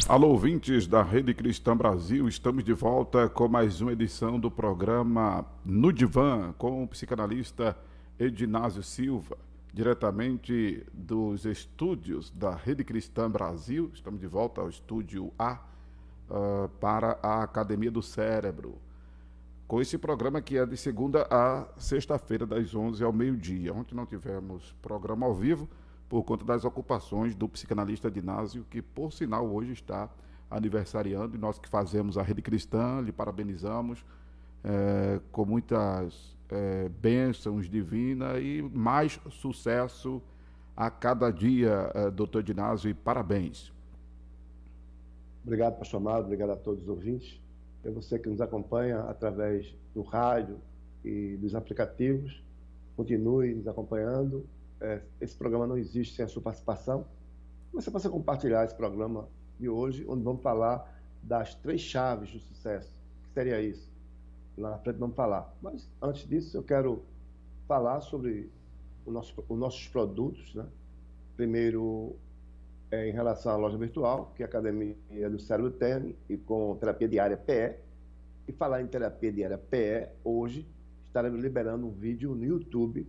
Alô, ouvintes da Rede Cristã Brasil, estamos de volta com mais uma edição do programa No Divã, com o psicanalista Edinásio Silva, diretamente dos estúdios da Rede Cristã Brasil. Estamos de volta ao estúdio A, para a Academia do Cérebro, com esse programa que é de segunda a sexta-feira, das 11 ao meio-dia. Ontem não tivemos programa ao vivo, por conta das ocupações do psicanalista Edinásio, que, por sinal, hoje está aniversariando, e nós que fazemos a Rede Cristã, lhe parabenizamos, com muitas bênçãos divinas e mais sucesso a cada dia, doutor Edinásio, e parabéns. Obrigado, pastor Amado, obrigado a todos os ouvintes. É você que nos acompanha através do rádio e dos aplicativos. Continue nos acompanhando. Esse programa não existe sem a sua participação. Você pode compartilhar esse programa de hoje, onde vamos falar das 3 chaves do sucesso. O que seria isso? Lá na frente vamos falar. Mas antes disso, eu quero falar sobre os nossos produtos, né? Primeiro, em relação à loja virtual, que a Academia do Cérebro tem, e com terapia diária PE. E falar em terapia diária PE, hoje estaremos liberando um vídeo no YouTube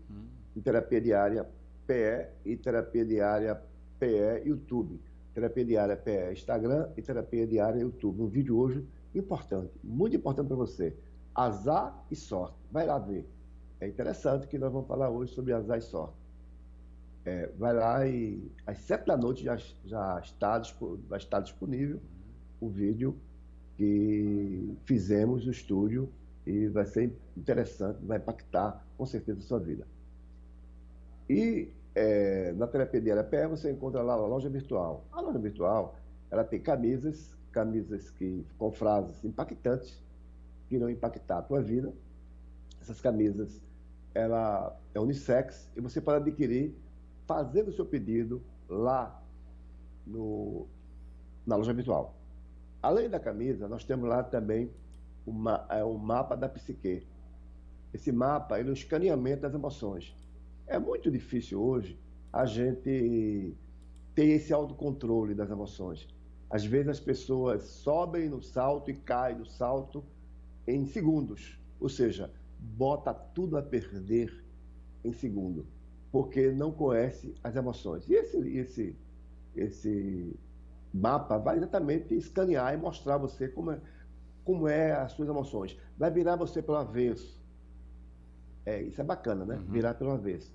em terapia diária PE e terapia diária PE YouTube. Terapia diária PE Instagram e terapia diária YouTube. Um vídeo hoje importante, muito importante para você. Azar e sorte. Vai lá ver. É interessante que nós vamos falar hoje sobre azar e sorte. Vai lá e às 7 da noite já está disponível o vídeo que fizemos no estúdio e vai ser interessante, vai impactar com certeza a sua vida. E na terapia diária PE você encontra lá a loja virtual. A loja virtual, ela tem camisas com frases impactantes que irão impactar a tua vida. Essas camisas, ela é unissex e você pode adquirir fazendo o seu pedido lá na loja virtual. Além da camisa, nós temos lá também um mapa da psique. Esse mapa é o escaneamento das emoções. É muito difícil hoje a gente ter esse autocontrole das emoções. Às vezes as pessoas sobem no salto e caem no salto em segundos. Ou seja, bota tudo a perder em segundo, porque não conhece as emoções. E esse mapa vai exatamente escanear e mostrar a você como é as suas emoções. Vai virar você pelo avesso. Isso é bacana, né? Virar pelo avesso.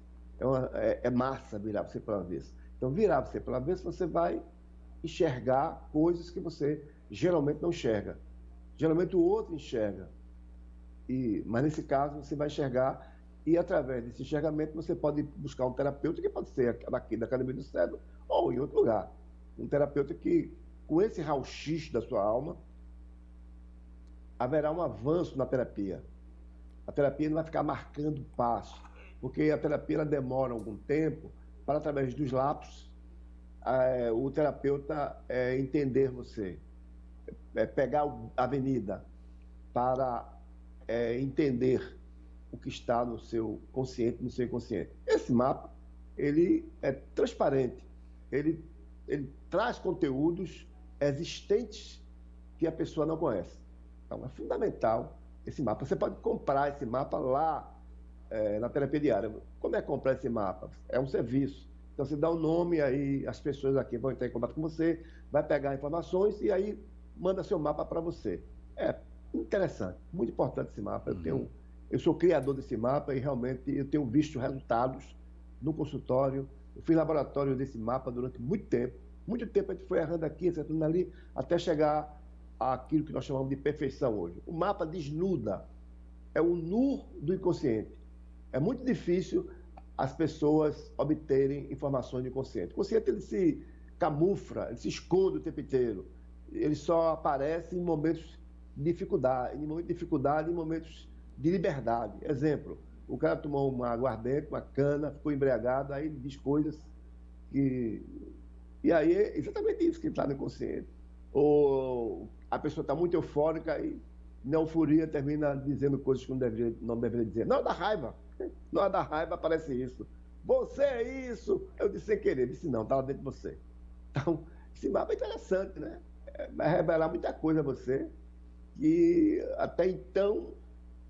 É massa virar você pelo avesso. Então, virar você pelo avesso, você vai enxergar coisas que você geralmente não enxerga. Geralmente o outro enxerga. Mas nesse caso, você vai enxergar e, através desse enxergamento, você pode buscar um terapeuta, que pode ser aqui da Academia do Cérebro ou em outro lugar. Um terapeuta que, com esse raio-x da sua alma, haverá um avanço na terapia. A terapia não vai ficar marcando passo, porque a terapia ela demora algum tempo para, através dos lapsos, o terapeuta entender você, pegar a avenida para entender o que está no seu consciente, no seu inconsciente. Esse mapa, ele é transparente, ele traz conteúdos existentes que a pessoa não conhece. Então, é fundamental esse mapa. Você pode comprar esse mapa lá na terapia diária. Como é comprar esse mapa? É um serviço. Então, você dá o nome, aí as pessoas aqui vão entrar em contato com você, vai pegar informações e aí manda seu mapa para você. É interessante, muito importante esse mapa. Eu sou criador desse mapa e realmente eu tenho visto resultados no consultório. Eu fiz laboratório desse mapa durante muito tempo. Muito tempo a gente foi errando aqui, acertando ali, até chegar àquilo que nós chamamos de perfeição hoje. O mapa desnuda, é o nu do inconsciente. É muito difícil as pessoas obterem informações do inconsciente. O inconsciente, ele se camufla, ele se esconde o tempo inteiro. Ele só aparece em momentos de dificuldade, em momentos de liberdade. Exemplo, o cara tomou uma aguardente, uma cana, ficou embriagado, aí ele diz coisas que... E aí é exatamente isso que está no inconsciente. ou a pessoa está muito eufórica e na euforia termina dizendo coisas que não deveria dizer. Na hora da raiva, na hora da raiva aparece isso. Você é isso! Eu disse sem querer, disse não, estava dentro de você. Então, esse mapa é interessante, né? Vai revelar muita coisa a você que até então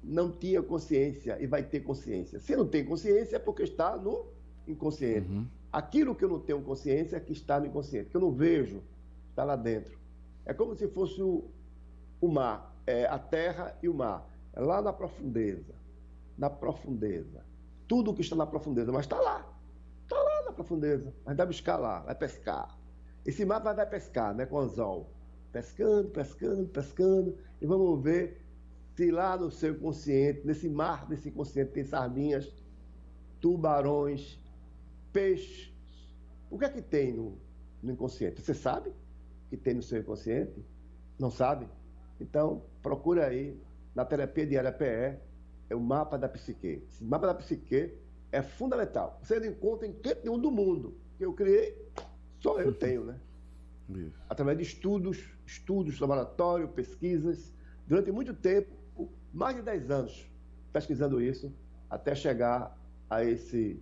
não tinha consciência e vai ter consciência. Se não tem consciência é porque está no inconsciente. Aquilo que eu não tenho consciência é que está no inconsciente, que eu não vejo, está lá dentro. É como se fosse o mar, a terra e o mar, é lá na profundeza, na profundeza. Tudo que está na profundeza, mas está lá na profundeza, mas vai buscar lá, vai pescar. Esse mar vai pescar, né, com anzol, pescando, pescando, pescando, e vamos ver se lá no seu inconsciente, nesse mar desse inconsciente, tem sardinhas, tubarões, peixes. O que é que tem no inconsciente? Você sabe que tem no seu inconsciente? Não sabe? Então, procura aí, na terapia diária PE, é o mapa da psique. Esse mapa da psique é fundamental. Você não encontra em canto nenhum do mundo que eu criei, só eu tenho, né? Isso. Através de estudos, laboratório, pesquisas, durante muito tempo, mais de 10 anos, pesquisando isso, até chegar a esse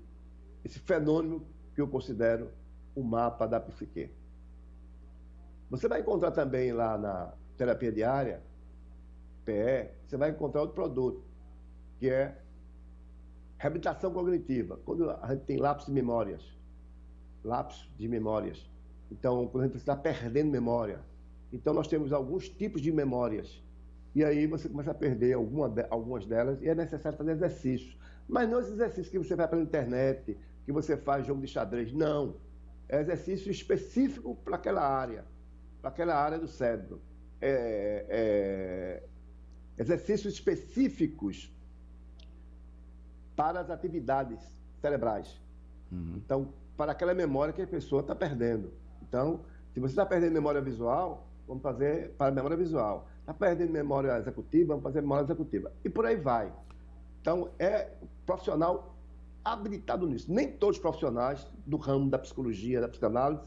fenômeno que eu considero o mapa da psique. Você vai encontrar também lá na terapia diária, PE, você vai encontrar outro produto, que é reabilitação cognitiva. Quando a gente tem lapsos de memórias. Então, quando a gente está perdendo memória. Então, nós temos alguns tipos de memórias. E aí você começa a perder algumas delas e é necessário fazer exercícios. Mas não esses exercícios que você vai pela internet, que você faz jogo de xadrez. Não. É exercício específico para aquela área do cérebro. Exercícios específicos para as atividades cerebrais. Então, para aquela memória que a pessoa está perdendo. Então, se você está perdendo memória visual, vamos fazer para a memória visual. Está perdendo memória executiva, vamos fazer memória executiva. E por aí vai. Então, é profissional habilitado nisso. Nem todos os profissionais do ramo da psicologia, da psicanálise,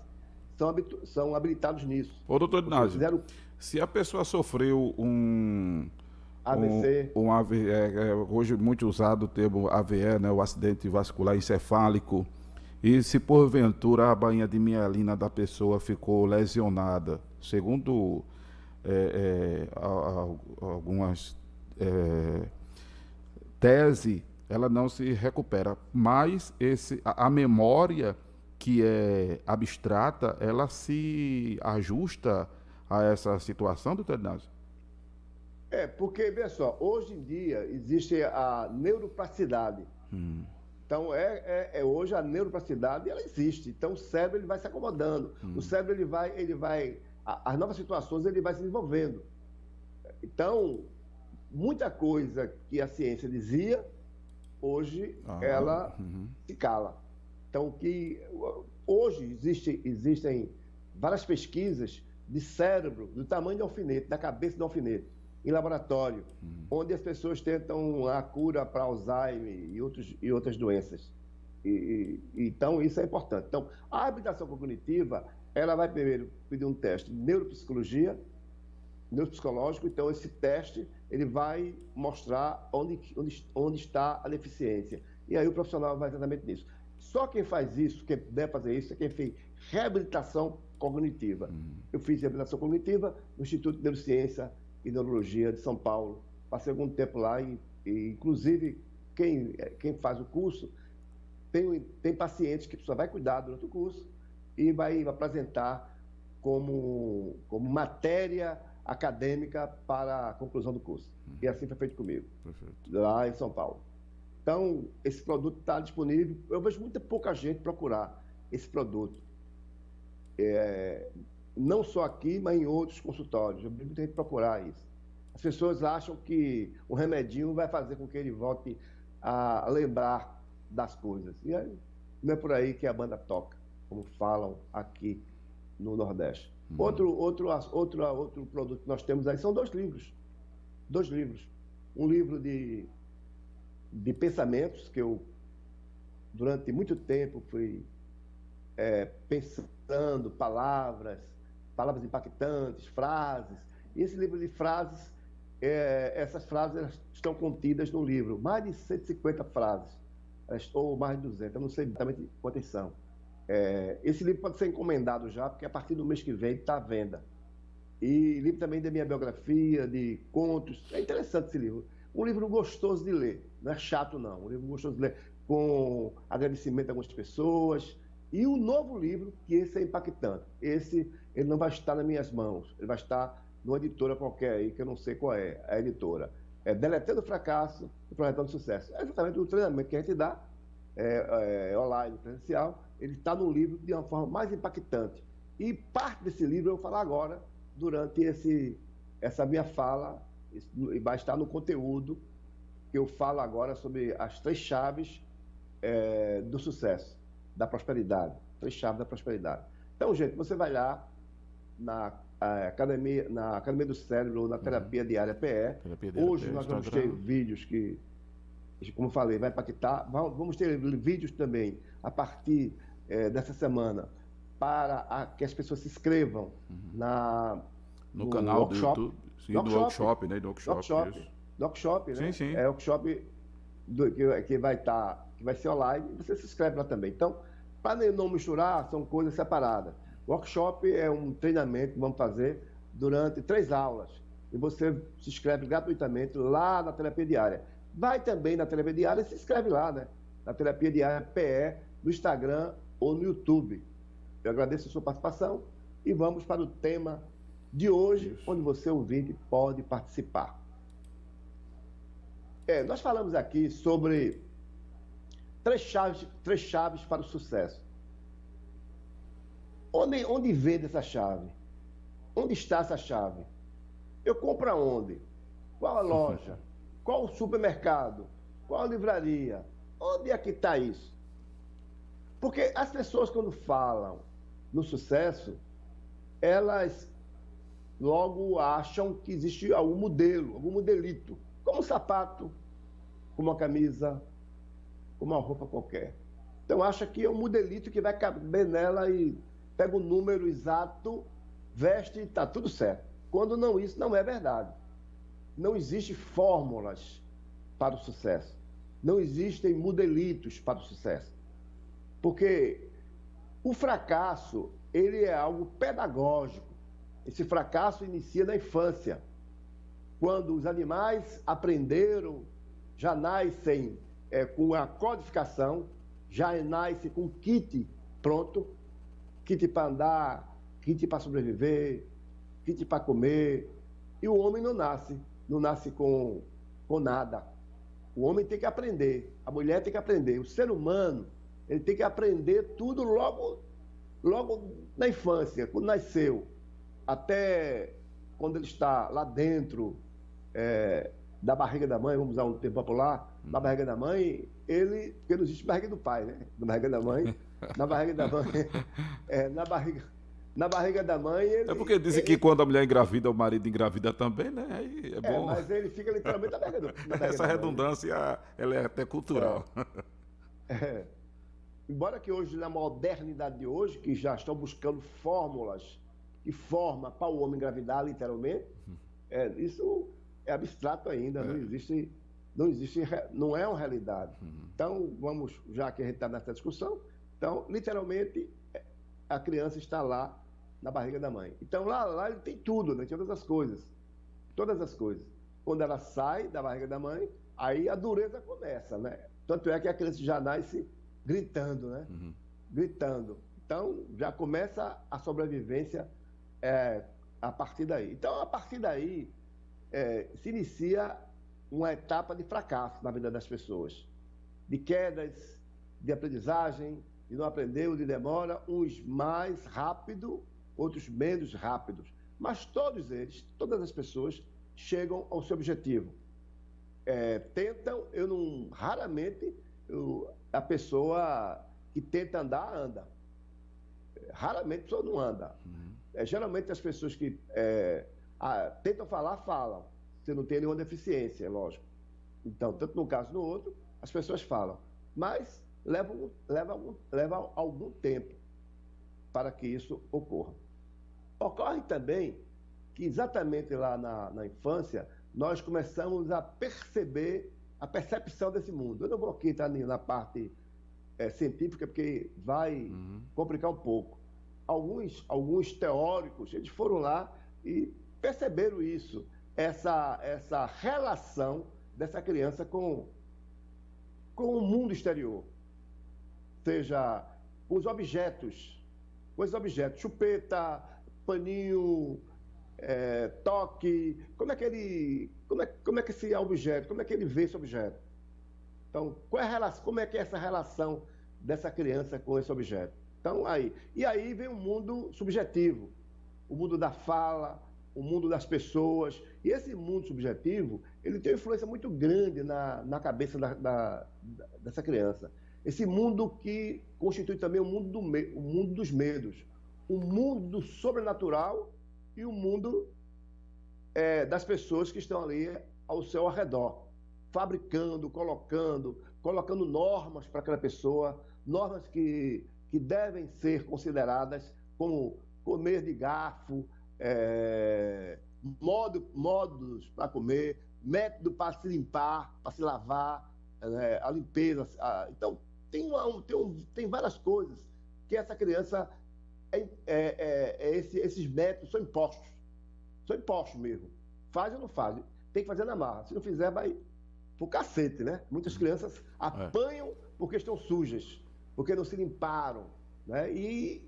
são habilitados nisso. Ô, doutor Inácio, se a pessoa sofreu AVC. Hoje muito usado o termo AVE, né, o acidente vascular encefálico, e se porventura a bainha de mielina da pessoa ficou lesionada, segundo algumas teses, ela não se recupera, mas a memória que é abstrata, ela se ajusta a essa situação, doutor Inácio? Porque, veja só, hoje em dia existe a neuroplasticidade. Então, hoje a neuroplasticidade, ela existe. Então, o cérebro ele vai se acomodando. O cérebro, as novas situações, ele vai se desenvolvendo. Então, muita coisa que a ciência dizia, hoje, ela se cala. Então, hoje existem várias pesquisas de cérebro do tamanho de alfinete, da cabeça de alfinete, em laboratório, onde as pessoas tentam a cura para Alzheimer e outras doenças. Então, isso é importante. Então, a habilitação cognitiva, ela vai primeiro pedir um teste de neuropsicológico. Então, esse teste, ele vai mostrar onde está a deficiência. E aí o profissional vai exatamente nisso. Só quem faz isso, quem deve fazer isso, é quem fez reabilitação cognitiva. Eu fiz reabilitação cognitiva no Instituto de Neurociência e Neurologia de São Paulo. Passei algum tempo lá e inclusive, quem faz o curso tem pacientes que a pessoa vai cuidar durante o curso e vai apresentar como matéria acadêmica para a conclusão do curso. E assim foi feito comigo, lá em São Paulo. Então, esse produto está disponível. Eu vejo pouca gente procurar esse produto. Não só aqui, mas em outros consultórios. Eu vejo muita gente procurar isso. As pessoas acham que o remedinho vai fazer com que ele volte a lembrar das coisas. E aí, não é por aí que a banda toca, como falam aqui no Nordeste. Outro produto que nós temos aí são dois livros. Um livro de pensamentos, que eu, durante muito tempo, fui pensando palavras palavras impactantes, frases. E esse livro de frases, essas frases elas estão contidas no livro. Mais de 150 frases, ou mais de 200, eu não sei exatamente quantas são. Esse livro pode ser encomendado já, porque a partir do mês que vem está à venda. E livro também da minha biografia, de contos. É interessante esse livro. Um livro gostoso de ler, não é chato não. Um livro gostoso de ler, com agradecimento a algumas pessoas. E um novo livro, que esse é impactante. Esse, ele não vai estar nas minhas mãos, ele vai estar numa editora qualquer aí, que eu não sei qual é a editora. Deletando o Fracasso e Projetando Sucesso. É exatamente o treinamento que a gente dá, online, presencial. Ele está no livro de uma forma mais impactante. E parte desse livro eu vou falar agora, durante essa minha fala, e vai estar no conteúdo que eu falo agora sobre as 3 chaves do sucesso, da prosperidade. 3 chaves da prosperidade. Então, gente, você vai lá na academia do Cérebro, ou na Terapia Diária PE. Hoje nós vamos ter vídeos que, como eu falei, vai impactar. Vamos ter vídeos também a partir dessa semana para que as pessoas se inscrevam no canal workshop, do YouTube. Sim, no workshop, né? No workshop, né? Sim. É workshop que vai ser online, e você se inscreve lá também. Então, para não misturar, são coisas separadas. Workshop é um treinamento que vamos fazer durante 3 aulas. E você se inscreve gratuitamente lá na Terapia Diária. Vai também na Terapia Diária e se inscreve lá, né? Na Terapia Diária PE, no Instagram ou no YouTube. Eu agradeço a sua participação e vamos para o tema de hoje, onde você, ouvinte, pode participar. Nós falamos aqui sobre 3 chaves para o sucesso. Onde vende essa chave? Onde está essa chave? Eu compro aonde? Qual a loja? Qual o supermercado? Qual a livraria? Onde é que está isso? Porque as pessoas, quando falam no sucesso, elas logo acham que existe algum modelo, algum modelito, como um sapato, como uma camisa, como uma roupa qualquer. Então acha que é um modelito que vai caber nela e pega o número exato, veste e está tudo certo. Quando não, isso não é verdade. Não existem fórmulas para o sucesso. Não existem modelitos para o sucesso. Porque o fracasso, ele é algo pedagógico. Esse fracasso inicia na infância, quando os animais aprenderam, já nascem com a codificação, já nascem com kit pronto, kit para andar, kit para sobreviver, kit para comer. E o homem não nasce com nada. O homem tem que aprender, a mulher tem que aprender, o ser humano, ele tem que aprender tudo logo na infância, quando nasceu, até quando ele está lá dentro da barriga da mãe, vamos usar um termo popular, na barriga da mãe, porque não existe barriga do pai, né? Na barriga da mãe, na barriga da mãe, na barriga da mãe... porque dizem que quando a mulher engravida, o marido engravida também, né? Aí é bom. Mas ele fica literalmente na barriga Essa redundância, ela é até cultural. Embora que hoje, na modernidade de hoje, que já estão buscando fórmulas que forma para o homem engravidar, literalmente, isso é abstrato ainda, não é uma realidade. Então, vamos, já que a gente está nessa discussão, então, literalmente, a criança está lá na barriga da mãe. Então, lá ele tem tudo, né? Todas as coisas. Quando ela sai da barriga da mãe, aí a dureza começa, né? Tanto é que a criança já nasce gritando, né? Gritando. Então, já começa a sobrevivência a partir daí. Então, a partir daí, se inicia uma etapa de fracasso na vida das pessoas. De quedas, de aprendizagem, de não aprender, de demora, uns mais rápido, outros menos rápidos. Mas todas as pessoas chegam ao seu objetivo. Tentam, raramente a pessoa que tenta andar, anda. Raramente a pessoa não anda. Geralmente as pessoas que tentam falar, falam. Você não tem nenhuma deficiência, é lógico. Então, tanto num caso no outro, as pessoas falam. Mas leva algum tempo para que isso ocorra. Ocorre Vale também que exatamente lá na infância nós começamos a perceber a percepção desse mundo. Eu não vou aqui entrar na parte científica, porque vai complicar um pouco. Alguns teóricos, eles foram lá e perceberam isso, essa relação dessa criança com o mundo exterior, seja com os objetos, chupeta, paninho, toque, como é que esse objeto, como é que ele vê esse objeto? Então, como é que é essa relação dessa criança com esse objeto? Então, e aí vem o mundo subjetivo, o mundo da fala, o mundo das pessoas. E esse mundo subjetivo, ele tem uma influência muito grande na cabeça dessa criança. Esse mundo que constitui também o mundo dos medos, o mundo do sobrenatural e o mundo das pessoas que estão ali ao seu redor, fabricando, colocando normas para aquela pessoa, normas que devem ser consideradas como comer de garfo, modos para comer, método para se limpar, para se lavar, a limpeza. Então, tem várias coisas que essa criança, esses métodos são impostos mesmo. Faz ou não faz? Tem que fazer na marra. Se não fizer, vai pro cacete, né? Muitas crianças apanham porque estão sujas, porque não se limparam, né? E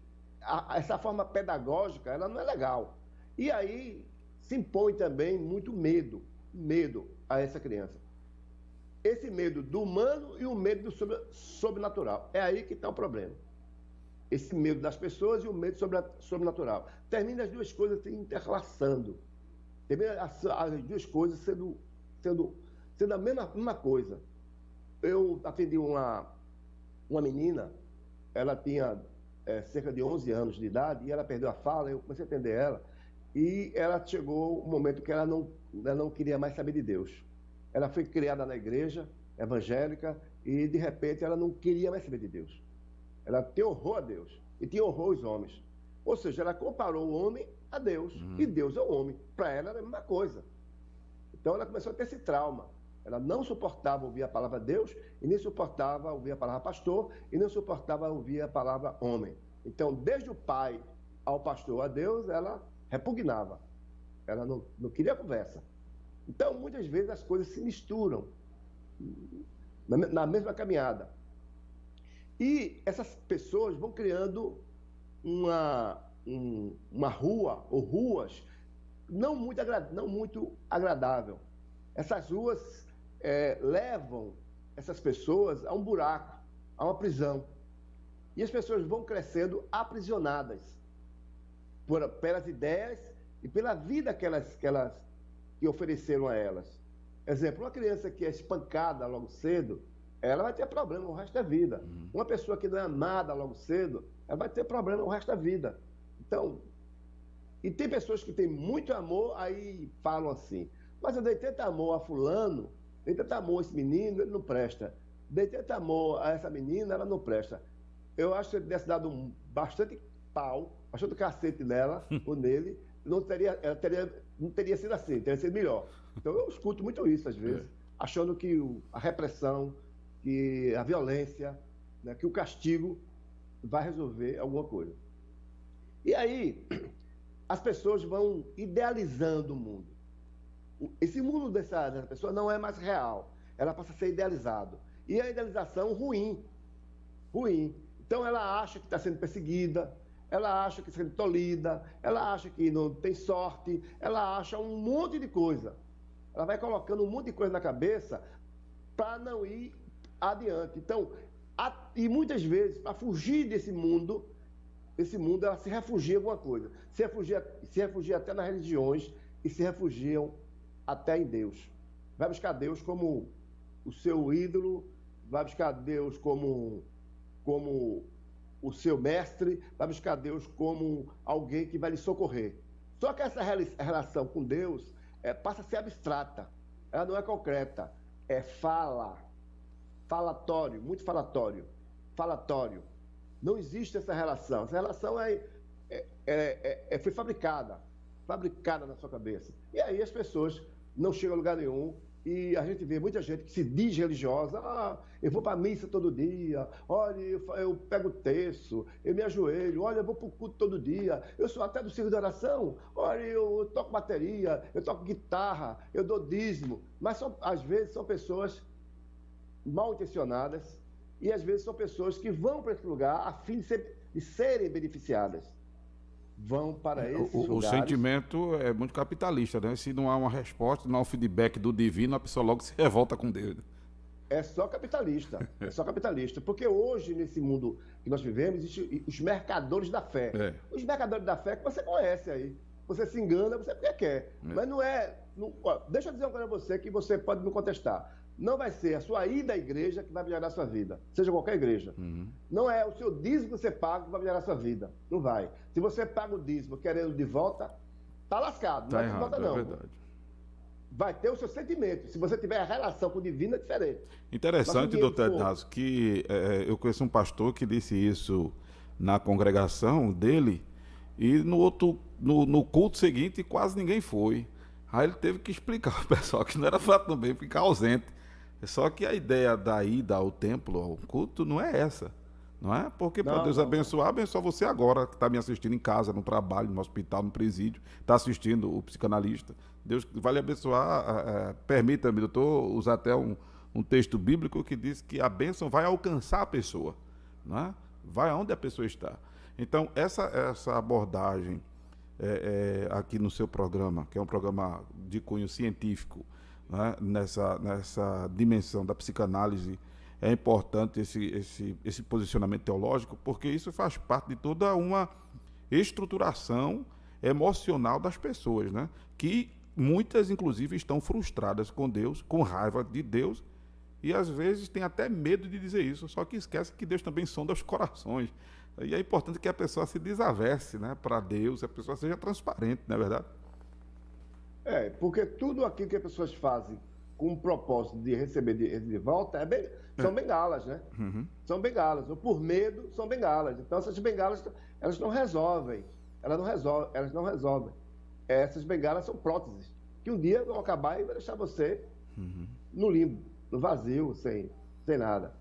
essa forma pedagógica, ela não é legal. E aí se impõe também muito medo a essa criança. Esse medo do humano e o medo do sobrenatural. É aí que está o problema. Esse medo das pessoas e o medo sobrenatural. Termina as duas coisas se interlaçando. Termina as duas coisas sendo a mesma coisa. Eu atendi uma menina, ela tinha cerca de 11 anos de idade, e ela perdeu a fala, eu comecei a atender ela, e ela chegou um momento que ela não queria mais saber de Deus. Ela foi criada na igreja evangélica, e de repente ela não queria mais saber de Deus. Ela tem horror a Deus, e tinha horror aos homens. Ou seja, ela comparou o homem a Deus, e Deus é o homem. Para ela era a mesma coisa. Então ela começou a ter esse trauma. Ela não suportava ouvir a palavra Deus, e nem suportava ouvir a palavra pastor, e não suportava ouvir a palavra homem. Então, desde o pai ao pastor a Deus, ela repugnava. Ela não queria conversa. Então, muitas vezes as coisas se misturam na mesma caminhada. E essas pessoas vão criando uma rua, ou ruas, não muito agradável. Essas ruas levam essas pessoas a um buraco, a uma prisão. E as pessoas vão crescendo aprisionadas pelas ideias e pela vida que ofereceram a elas. Exemplo, uma criança que é espancada logo cedo, ela vai ter problema o resto da vida. Uma pessoa que não é amada logo cedo, ela vai ter problema o resto da vida. Então, e tem pessoas que têm muito amor, aí falam assim: mas eu dei tanto amor a fulano, dei tanto amor a esse menino, ele não presta. Dei tanto amor a essa menina, ela não presta. Eu acho que ele tivesse dado bastante pau, bastante cacete nela ou nele, não teria sido assim, teria sido melhor. Então eu escuto muito isso às vezes, achando que a repressão, que a violência, né, que o castigo vai resolver alguma coisa. E aí as pessoas vão idealizando o mundo. Esse mundo dessa pessoa não é mais real, ela passa a ser idealizado. E a idealização ruim. Então ela acha que está sendo perseguida, ela acha que está sendo tolhida, ela acha que não tem sorte, ela acha um monte de coisa. Ela vai colocando um monte de coisa na cabeça para não ir adiante. Então, e muitas vezes, para fugir desse mundo, ela se refugia em alguma coisa. Se refugia até nas religiões e se refugiam até em Deus. Vai buscar Deus como o seu ídolo, vai buscar Deus como o seu mestre, vai buscar Deus como alguém que vai lhe socorrer. Só que essa relação com Deus passa a ser abstrata, ela não é concreta, é falatório, muito falatório. Não existe essa relação é foi fabricada na sua cabeça. E aí as pessoas não chegam a lugar nenhum, e a gente vê muita gente que se diz religiosa. Eu vou para a missa todo dia, olha, eu pego o terço, eu me ajoelho, olha, eu vou para o culto todo dia, eu sou até do círculo de oração, olha, eu toco bateria, eu toco guitarra, eu dou dízimo. Mas às vezes são pessoas mal intencionadas, e às vezes são pessoas que vão para esse lugar a fim de serem beneficiadas. Vão para esses lugares. O sentimento é muito capitalista, né? Se não há uma resposta, não há um feedback do divino, a pessoa logo se revolta com Deus. É só capitalista, porque hoje, nesse mundo que nós vivemos, existem os mercadores da fé. Os mercadores da fé que você conhece aí. Você se engana, você porque quer. Mas não é... deixa eu dizer uma coisa a você que você pode me contestar. Não vai ser a sua ida à igreja que vai melhorar a sua vida, seja qualquer igreja. Não é o seu dízimo que você paga que vai melhorar a sua vida. Não vai. Se você paga o dízimo querendo de volta, tá lascado. Não vai ter de volta, não. É verdade. Vai ter o seu sentimento. Se você tiver a relação com o divino, é diferente. Interessante, doutor Ednasio, que eu conheço um pastor que disse isso na congregação dele, e no culto seguinte quase ninguém foi. Aí ele teve que explicar ao pessoal que não era fato também ficar ausente. Só que a ideia da ida ao templo, ao culto, não é essa. Não é? Porque para Deus abençoar você agora, que está me assistindo em casa, no trabalho, no hospital, no presídio, está assistindo o psicanalista. Deus vai lhe abençoar. Permita-me, doutor, usar até um texto bíblico que diz que a bênção vai alcançar a pessoa. Não é? Vai aonde a pessoa está. Então, essa abordagem aqui no seu programa, que é um programa de cunho científico, né, nessa dimensão da psicanálise, é importante esse posicionamento teológico, porque isso faz parte de toda uma estruturação emocional das pessoas, né, que muitas, inclusive, estão frustradas com Deus, com raiva de Deus, e às vezes tem até medo de dizer isso, só que esquece que Deus também sonda os corações. E é importante que a pessoa se desavesse, né, para Deus, a pessoa seja transparente, não é verdade? Porque tudo aquilo que as pessoas fazem com o propósito de receber de volta são bengalas, né? São bengalas. Ou por medo, são bengalas. Então, essas bengalas, elas não resolvem. Elas não resolvem. Essas bengalas são próteses, que um dia vão acabar e vai deixar você no limbo, no vazio, sem nada.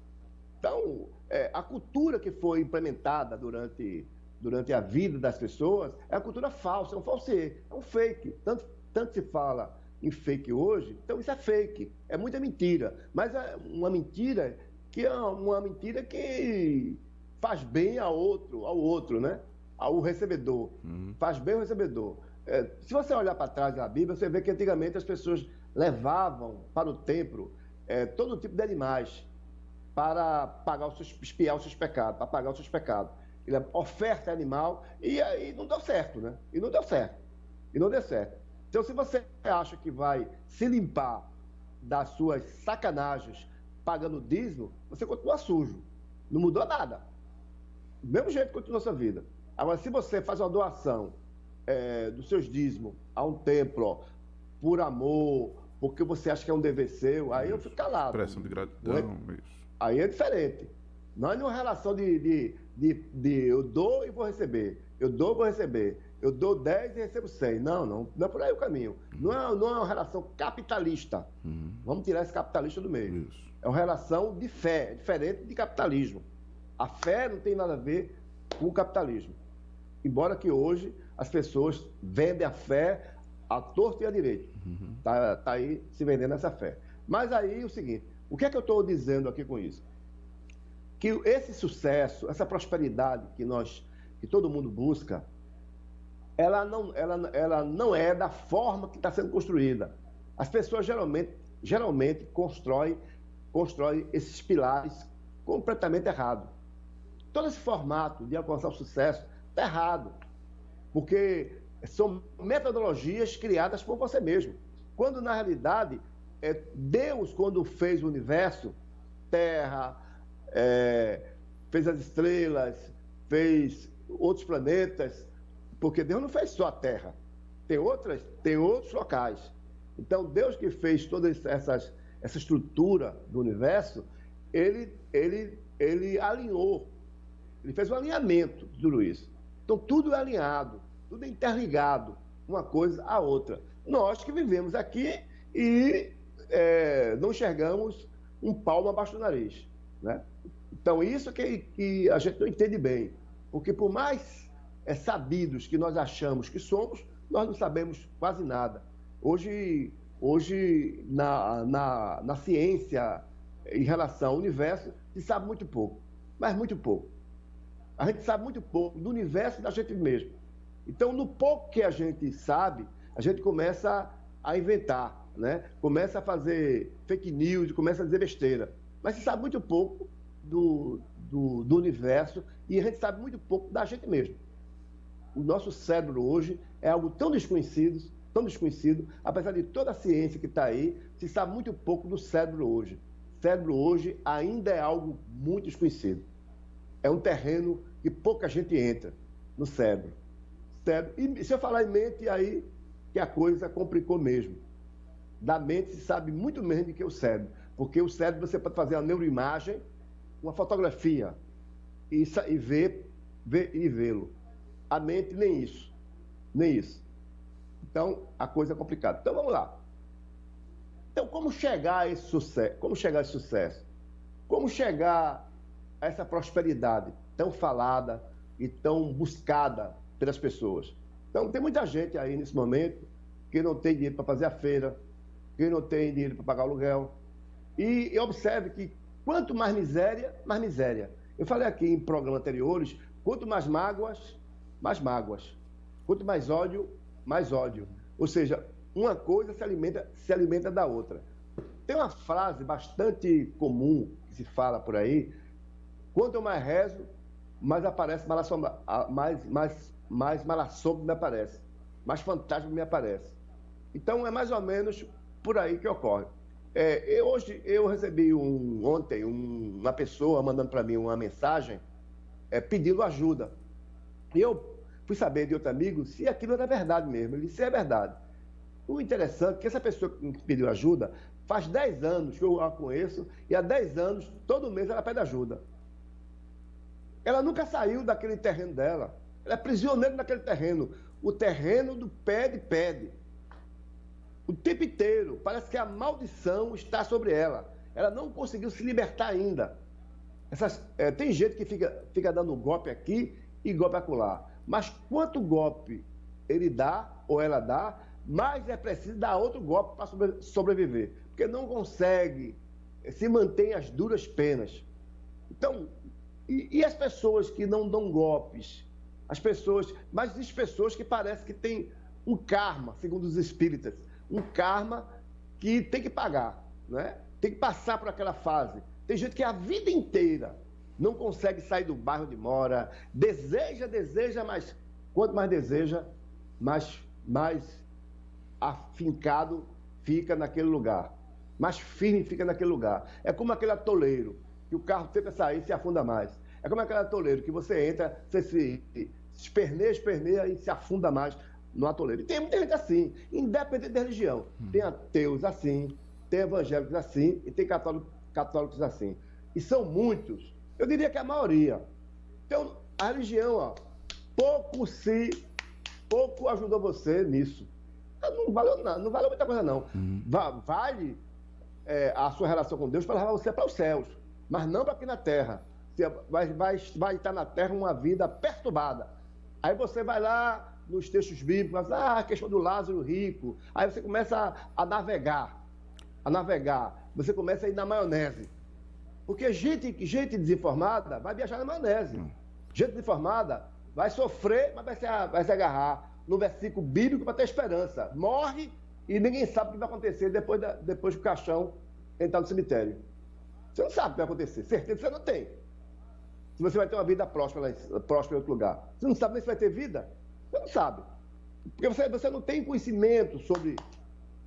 Então, a cultura que foi implementada durante a vida das pessoas é a cultura falsa, é um falsê, é um fake. Tanto se fala em fake hoje, então isso é fake, é muita mentira. Mas é uma mentira que faz bem ao outro, né? Ao recebedor. Faz bem ao recebedor. Se você olhar para trás na Bíblia, você vê que antigamente as pessoas levavam para o templo todo tipo de animais para expiar os seus pecados, para pagar os seus pecados. Ele oferta animal e aí não deu certo, né? E não deu certo. Então, se você acha que vai se limpar das suas sacanagens pagando dízimo, você continua sujo. Não mudou nada. Do mesmo jeito continua a sua vida. Agora, se você faz uma doação dos seus dízimos a um templo, por amor, porque você acha que é um dever seu, aí eu fico calado. Expressão de gratidão, isso. Aí é diferente. Não é uma relação de eu dou e vou receber. Eu dou e vou receber. Eu dou 10 e recebo 100. Não é por aí o caminho. Não é uma relação capitalista. Vamos tirar esse capitalista do meio. Isso. É uma relação de fé, diferente de capitalismo. A fé não tem nada a ver com o capitalismo. Embora que hoje as pessoas vendem a fé à torta e à direita. Tá aí se vendendo essa fé. Mas aí o seguinte, o que é que eu estou dizendo aqui com isso? Que esse sucesso, essa prosperidade que todo mundo busca, ela não é da forma que está sendo construída. As pessoas geralmente constroem esses pilares completamente errados. Todo esse formato de alcançar o sucesso está errado, porque são metodologias criadas por você mesmo. Quando, na realidade, Deus, quando fez o universo, Terra, fez as estrelas, fez outros planetas, porque Deus não fez só a Terra, tem outros locais. Então, Deus que fez toda essa estrutura do universo, ele alinhou, ele fez um alinhamento de tudo isso. Então, tudo é alinhado, tudo é interligado, uma coisa à outra. Nós que vivemos aqui e não enxergamos um palmo abaixo do nariz, né? Então, isso que a gente não entende bem, porque por mais sabidos que nós achamos que somos, nós não sabemos quase nada. Hoje na ciência, em relação ao universo, se sabe muito pouco, mas muito pouco. A gente sabe muito pouco do universo da gente mesmo. Então, no pouco que a gente sabe, a gente começa a inventar, né? Começa a fazer fake news, começa a dizer besteira. Mas se sabe muito pouco do universo e a gente sabe muito pouco da gente mesmo. O nosso cérebro hoje é algo tão desconhecido, apesar de toda a ciência que está aí, se sabe muito pouco do cérebro hoje. O cérebro hoje ainda é algo muito desconhecido. É um terreno que pouca gente entra no cérebro. E se eu falar em mente, aí que a coisa complicou mesmo. Da mente se sabe muito menos do que o cérebro, porque o cérebro você pode fazer uma neuroimagem, uma fotografia e vê-lo. A mente nem isso. Então, a coisa é complicada. Então, vamos lá. Então, como chegar a esse sucesso? Como chegar a essa prosperidade tão falada e tão buscada pelas pessoas? Então, tem muita gente aí nesse momento que não tem dinheiro para fazer a feira, que não tem dinheiro para pagar o aluguel. E observe que quanto mais miséria, mais miséria. Eu falei aqui em programas anteriores, quanto mais mágoas, mais mágoas. Quanto mais ódio, mais ódio. Ou seja, uma coisa se alimenta da outra. Tem uma frase bastante comum que se fala por aí: quanto eu mais rezo, mais aparece mais mal-assombre me aparece, mais fantasma me aparece. Então é mais ou menos por aí que ocorre. Hoje eu recebi ontem uma pessoa mandando para mim uma mensagem pedindo ajuda. E eu fui saber de outro amigo se aquilo era verdade mesmo. Ele disse: é verdade. O interessante é que essa pessoa que pediu ajuda faz 10 anos que eu a conheço, e há 10 anos, todo mês ela pede ajuda. Ela nunca saiu daquele terreno dela. Ela é prisioneira daquele terreno. O terreno do pede. O tempo inteiro. Parece que a maldição está sobre ela. Ela não conseguiu se libertar ainda. Tem gente que fica dando golpe aqui e golpe acolá. Mas quanto golpe ele dá, ou ela dá, mais é preciso dar outro golpe para sobreviver. Porque não consegue se manter as duras penas. Então, e as pessoas que não dão golpes? Mas as pessoas que parecem que têm um karma, segundo os espíritas, um karma que tem que pagar, né? Tem que passar por aquela fase. Tem gente que a vida inteira não consegue sair do bairro onde mora, deseja, mas quanto mais deseja, mais afincado fica naquele lugar, mais firme fica naquele lugar. É como aquele atoleiro, que o carro tenta sair e se afunda mais. É como aquele atoleiro que você entra, você se esperneia e se afunda mais no atoleiro. E tem muita gente assim, independente da religião. Tem ateus assim, tem evangélicos assim e tem católicos assim. E são muitos. Eu diria que a maioria. Então, a religião, pouco ajudou você nisso. Não valeu nada, não valeu muita coisa, não. Vale a sua relação com Deus para levar você para os céus, mas não para aqui na Terra. Você vai estar na Terra uma vida perturbada. Aí você vai lá nos textos bíblicos, a questão do Lázaro rico. Aí você começa a navegar. Você começa a ir na maionese. Porque gente desinformada vai viajar na maionese. Gente desinformada vai sofrer, mas vai se agarrar no versículo bíblico para ter esperança. Morre e ninguém sabe o que vai acontecer depois que o caixão entrar no cemitério. Você não sabe o que vai acontecer. Certeza você não tem. Se você vai ter uma vida próspera em outro lugar. Você não sabe nem se vai ter vida? Você não sabe. Porque você não tem conhecimento sobre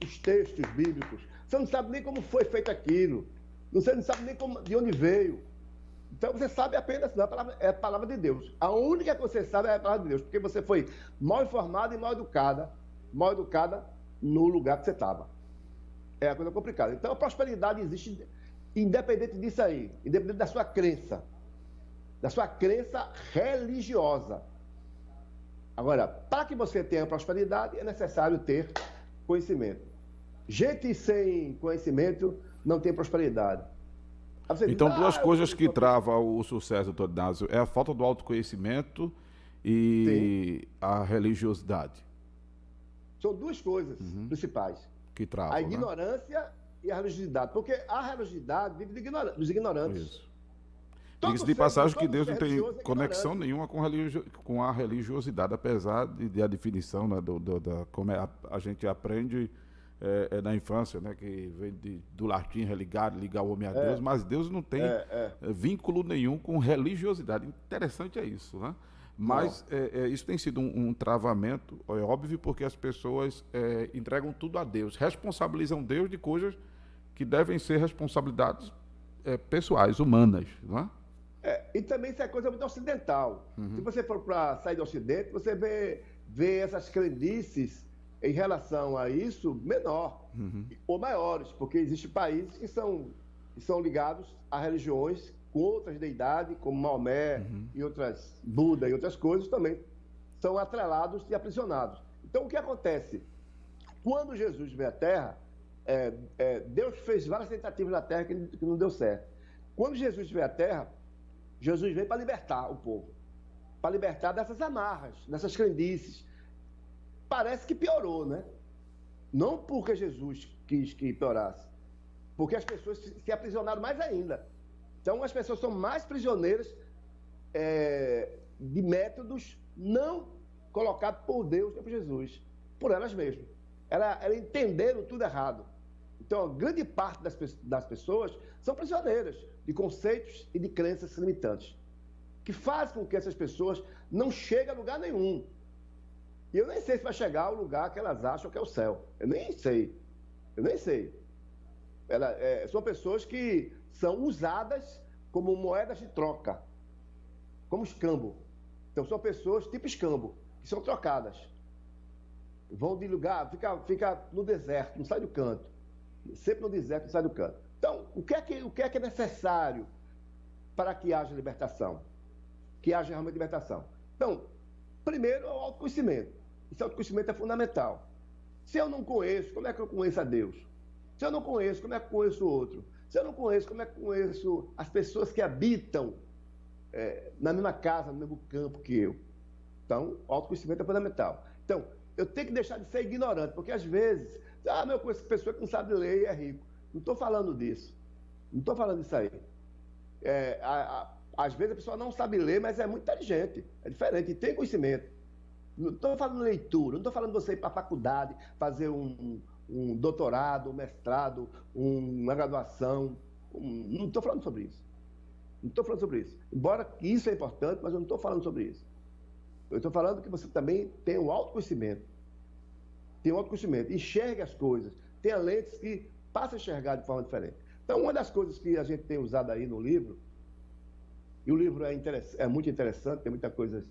os textos bíblicos. Você não sabe nem como foi feito aquilo. Você não sabe nem de onde veio. Então você sabe apenas, é a palavra de Deus. A única que você sabe é a palavra de Deus, porque você foi mal informada e mal educada no lugar que você estava. É a coisa complicada. Então a prosperidade existe independente disso aí, independente da sua crença religiosa. Agora, para que você tenha prosperidade, é necessário ter conhecimento. Gente sem conhecimento não tem prosperidade. Aí você diz, Então, duas eu coisas não que sou... travam o sucesso, doutor Inácio, é a falta do autoconhecimento Sim, e a religiosidade são duas coisas principais. que A travam, né? ignorância e a religiosidade. Porque a religiosidade vive dos ignorantes. Isso. Todo Diga-se de passagem que todo Deus ser não tem religioso é conexão ignorante. nenhuma com a religiosidade, apesar de a definição, né, como a gente aprende na infância, né, que vem do latim religar, ligar o homem a Deus, mas Deus não tem vínculo nenhum com religiosidade. Interessante é isso, né? Não. Mas isso tem sido um travamento, é óbvio, porque as pessoas entregam tudo a Deus, responsabilizam Deus de coisas que devem ser responsabilidades pessoais, humanas, não é? E também isso é coisa muito ocidental. Se você for para sair do Ocidente, você vê essas crendices em relação a isso menor ou maiores, porque existem países que são ligados a religiões com outras deidades, como Maomé e outras, Buda e outras coisas também são atrelados e aprisionados. Então, o que acontece? Quando Jesus veio à Terra, Deus fez várias tentativas na Terra que não deu certo. Quando Jesus veio à Terra, Jesus veio para libertar o povo, para libertar dessas amarras, dessas crendices. Parece que piorou, né? Não porque Jesus quis que piorasse, porque as pessoas se aprisionaram mais ainda. Então, as pessoas são mais prisioneiras de métodos não colocados por Deus nem por Jesus, por elas mesmas. Elas entenderam tudo errado. Então, a grande parte das pessoas são prisioneiras de conceitos e de crenças limitantes, que fazem com que essas pessoas não cheguem a lugar nenhum. E eu nem sei se vai chegar ao lugar que elas acham que é o céu. Eu nem sei. São pessoas que são usadas como moedas de troca, como escambo. Então, são pessoas tipo escambo, que são trocadas. Vão de lugar, fica no deserto, não sai do canto. Sempre no deserto, não sai do canto. Então, o que é que é necessário para que haja libertação? Que haja realmente libertação. Então, primeiro é o autoconhecimento. Esse autoconhecimento é fundamental. Se eu não conheço, como é que eu conheço a Deus? Se eu não conheço, como é que eu conheço o outro? Se eu não conheço, como é que eu conheço as pessoas que habitam na mesma casa, no mesmo campo que eu? Então, o autoconhecimento é fundamental. Então, eu tenho que deixar de ser ignorante, porque às vezes, eu conheço pessoa que não sabe ler e é rico. Não estou falando disso. Não estou falando disso aí. Às vezes a pessoa não sabe ler, mas é muito inteligente. É diferente, e tem conhecimento. Não estou falando leitura, não estou falando de você ir para a faculdade, fazer um doutorado, um mestrado, uma graduação. Não estou falando sobre isso. Não estou falando sobre isso. Embora isso é importante, mas eu não estou falando sobre isso. Eu estou falando que você também tem o autoconhecimento. Tem o autoconhecimento. Enxergue as coisas. Tenha lentes que passem a enxergar de forma diferente. Então, uma das coisas que a gente tem usado aí no livro, e o livro é muito interessante, tem muitas coisas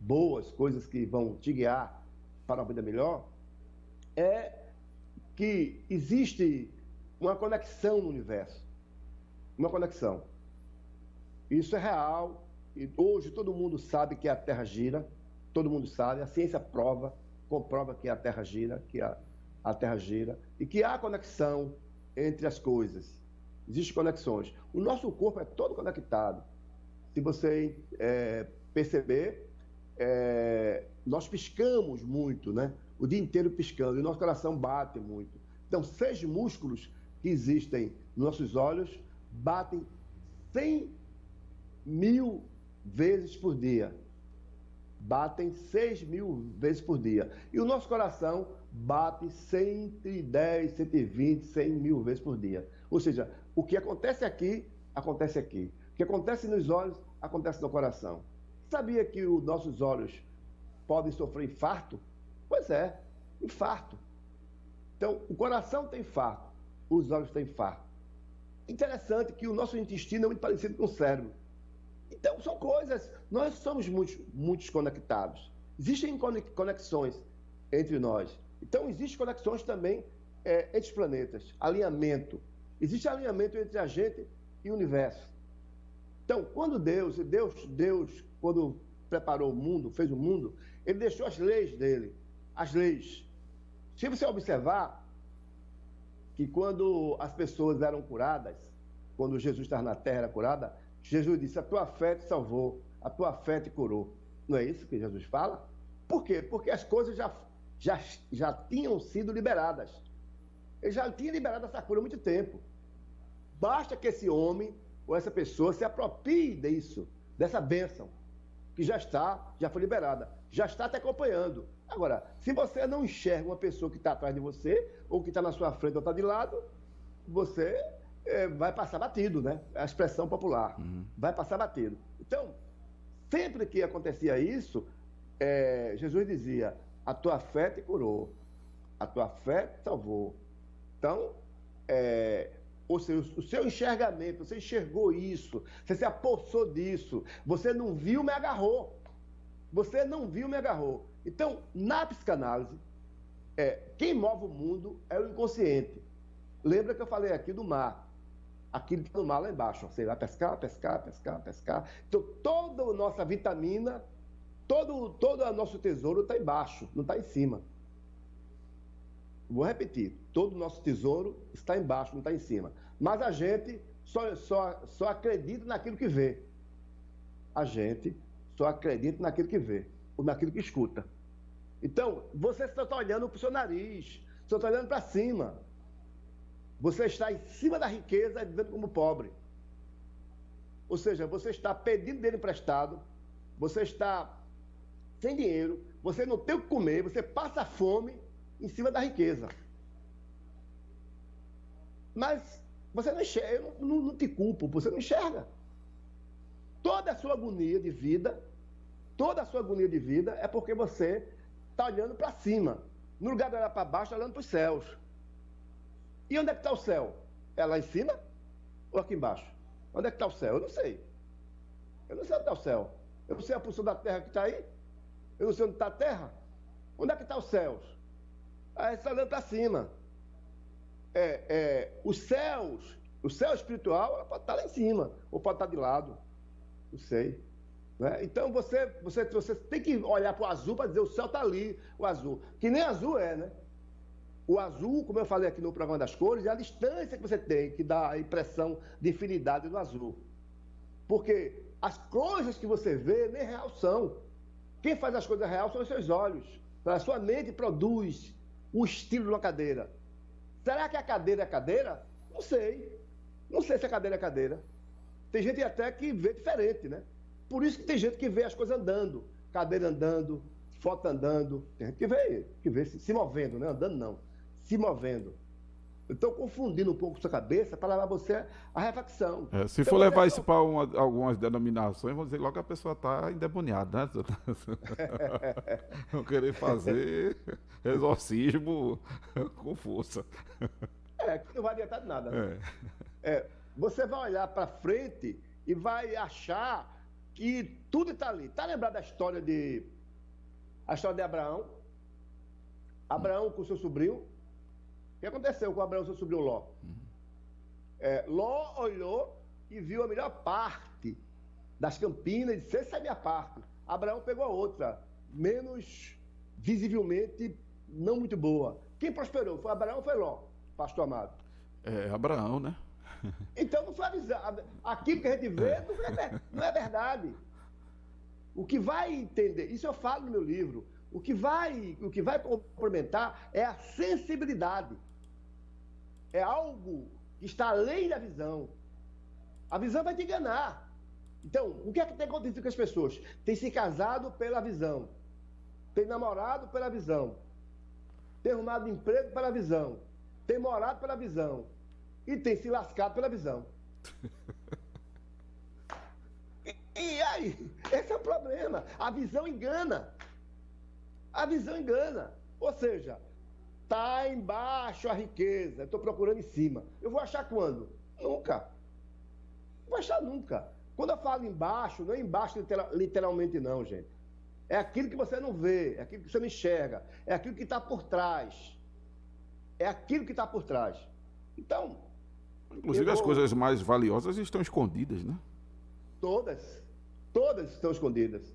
boas, coisas que vão te guiar para uma vida melhor, é que existe uma conexão no universo. Uma conexão. Isso é real, e hoje todo mundo sabe que a Terra gira, todo mundo sabe, a ciência comprova que a Terra gira, a Terra gira, e que há conexão entre as coisas. Existem conexões. O nosso corpo é todo conectado. Se você perceber, nós piscamos muito, né? O dia inteiro piscando, e o nosso coração bate muito. Então, 6 músculos que existem nos nossos olhos batem 100.000 vezes por dia. Batem 6.000 vezes por dia. E o nosso coração bate 110, 120, 100.000 vezes por dia. Ou seja, o que acontece aqui, acontece aqui. O que acontece nos olhos, acontece no coração. Sabia que os nossos olhos podem sofrer infarto? Pois é, infarto. Então, o coração tem infarto, os olhos têm infarto. Interessante que o nosso intestino é muito parecido com o cérebro. Então, são coisas, nós somos muito conectados. Existem conexões entre nós. Então, existem conexões também entre os planetas, alinhamento. Existe alinhamento entre a gente e o universo. Então, quando Deus, quando preparou o mundo, fez o mundo, Ele deixou as leis dele, as leis. Se você observar que quando as pessoas eram curadas, quando Jesus estava na terra, era curada, Jesus disse, a tua fé te salvou, a tua fé te curou. Não é isso que Jesus fala? Por quê? Porque as coisas já tinham sido liberadas. Ele já tinha liberado essa cura há muito tempo. Basta que esse homem ou essa pessoa se aproprie disso, dessa bênção, que já foi liberada, já está te acompanhando. Agora, se você não enxerga uma pessoa que está atrás de você, ou que está na sua frente ou está de lado, você vai passar batido, né? É a expressão popular. Vai passar batido. Então, sempre que acontecia isso, Jesus dizia, a tua fé te curou, a tua fé te salvou. Então, ou seja, o seu enxergamento, você enxergou isso, você se apossou disso, você não viu, me agarrou. Você não viu, me agarrou. Então, na psicanálise, quem move o mundo é o inconsciente. Lembra que eu falei aqui do mar? Aquilo que está no mar lá embaixo. Você vai pescar, pescar, pescar, pescar. Então, toda a nossa vitamina, todo o nosso tesouro está embaixo, não está em cima. Vou repetir. Todo o nosso tesouro está embaixo, não está em cima. Mas a gente só acredita naquilo que vê. A gente só acredita naquilo que vê, ou naquilo que escuta. Então, você só está olhando para o seu nariz, só está olhando para cima. Você está em cima da riqueza, vivendo como pobre. Ou seja, você está pedindo dinheiro emprestado, você está sem dinheiro, você não tem o que comer, você passa fome em cima da riqueza. Mas você não enxerga, eu não te culpo, você não enxerga. Toda a sua agonia de vida é porque você está olhando para cima. No lugar de olhar para baixo, está olhando para os céus. E onde é que está o céu? É lá em cima ou aqui embaixo? Onde é que está o céu? Eu não sei. Eu não sei onde está o céu. Eu não sei a posição da terra que está aí. Eu não sei onde está a terra. Onde é que está os céus? Aí você está olhando para cima. O céu espiritual pode estar lá em cima, ou pode estar de lado. Não sei. Né? Então você tem que olhar para o azul para dizer o céu está ali, o azul. Que nem azul né? O azul, como eu falei aqui no programa das cores, é a distância que você tem, que dá a impressão de infinidade do azul. Porque as coisas que você vê nem real são. Quem faz as coisas real são os seus olhos. A sua mente produz o estilo de uma cadeira. Será que a cadeira é cadeira? Não sei. Não sei se a cadeira é cadeira. Tem gente até que vê diferente, né? Por isso que tem gente que vê as coisas andando. Cadeira andando, foto andando. Tem gente que vê se movendo, né? Andando não. Se movendo. Eu estou confundindo um pouco sua cabeça para levar você à reflexão. Se então, for levar isso para algumas denominações, vamos dizer logo que a pessoa está endemoniada, né? Não querer fazer exorcismo com força. Que não vai adiantar de nada. Né? Você vai olhar para frente e vai achar que tudo está ali. Está lembrado da história de Abraão? Abraão com seu sobrinho. O que aconteceu com Abraão e seu sobrinho Ló? Ló olhou e viu a melhor parte das campinas e disse, essa é a minha parte. Abraão pegou a outra, menos visivelmente não muito boa. Quem prosperou? Foi Abraão ou foi Ló, pastor amado? Abraão, né? Então não foi avisado. Aquilo que a gente vê não é verdade. O que vai entender, isso eu falo no meu livro, o que vai complementar é a sensibilidade. É algo que está além da visão. A visão vai te enganar. Então, o que é que tem acontecido com as pessoas? Tem se casado pela visão. Tem namorado pela visão. Tem arrumado emprego pela visão. Tem morado pela visão. E tem se lascado pela visão. E aí? Esse é o problema. A visão engana. A visão engana. Ou seja, está embaixo a riqueza. Estou procurando em cima. Eu vou achar quando? Nunca. Não vou achar nunca. Quando eu falo embaixo, não é embaixo literalmente não, gente. É aquilo que você não vê, é aquilo que você não enxerga, é aquilo que está por trás. É aquilo que está por trás. Então... Inclusive as coisas mais valiosas estão escondidas, né? Todas estão escondidas.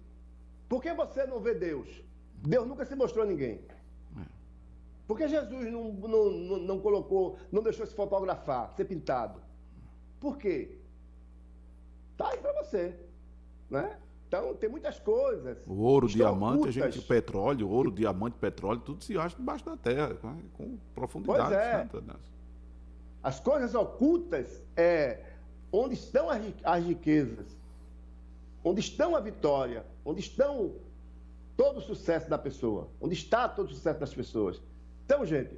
Por que você não vê Deus? Deus nunca se mostrou a ninguém. Por que Jesus não colocou, não deixou se fotografar, ser pintado? Por quê? Tá aí para você, né? Então, tem muitas coisas. O ouro, diamante, ocultas. a gente, petróleo, ouro, diamante, petróleo, tudo se acha debaixo da terra, né? Com profundidade. Pois é. As coisas ocultas onde estão as riquezas, onde estão a vitória, onde estão todo o sucesso da pessoa, onde está todo o sucesso das pessoas. Então, gente,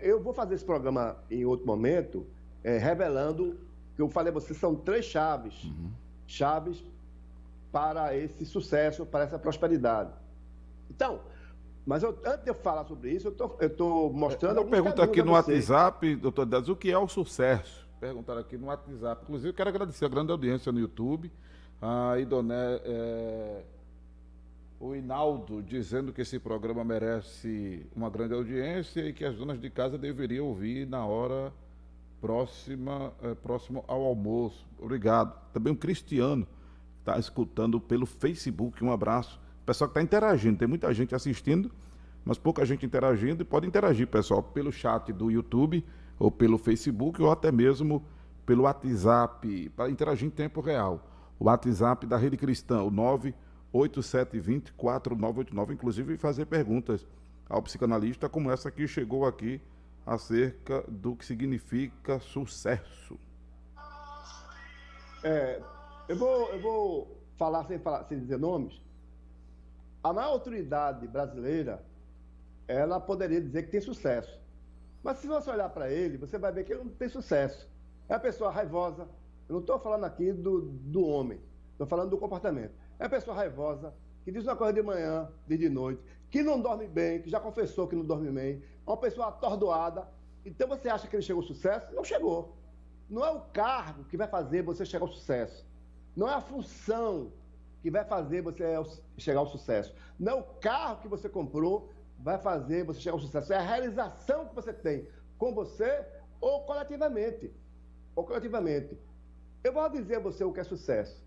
eu vou fazer esse programa em outro momento, revelando, que eu falei a vocês, são 3 chaves. Chaves para esse sucesso, para essa prosperidade. Então, mas antes de eu falar sobre isso, eu estou mostrando... Uma pergunta aqui no WhatsApp, doutor Deus, o que é o sucesso? Perguntaram aqui no WhatsApp. Inclusive, eu quero agradecer a grande audiência no YouTube. A Idoné, o Hinaldo dizendo que esse programa merece uma grande audiência e que as donas de casa deveriam ouvir na hora próximo ao almoço. Obrigado. Também o Cristiano está escutando pelo Facebook, um abraço. O pessoal que está interagindo, tem muita gente assistindo, mas pouca gente interagindo, e pode interagir, pessoal, pelo chat do YouTube, ou pelo Facebook, ou até mesmo pelo WhatsApp, para interagir em tempo real. O WhatsApp da Rede Cristã, o 987204989, inclusive fazer perguntas ao psicanalista, como essa que chegou aqui, acerca do que significa sucesso. Eu vou falar sem dizer nomes. A maior autoridade brasileira, ela poderia dizer que tem sucesso. Mas se você olhar para ele, você vai ver que ele não tem sucesso. É uma pessoa raivosa. Eu não estou falando aqui do homem, estou falando do comportamento. É uma pessoa raivosa, que diz uma coisa de manhã, diz de noite, que não dorme bem, que já confessou que não dorme bem. É uma pessoa atordoada. Então você acha que ele chegou ao sucesso? Não chegou. Não é o cargo que vai fazer você chegar ao sucesso. Não é a função que vai fazer você chegar ao sucesso. Não é o carro que você comprou vai fazer você chegar ao sucesso. É a realização que você tem com você ou coletivamente. Eu vou dizer a você o que é sucesso.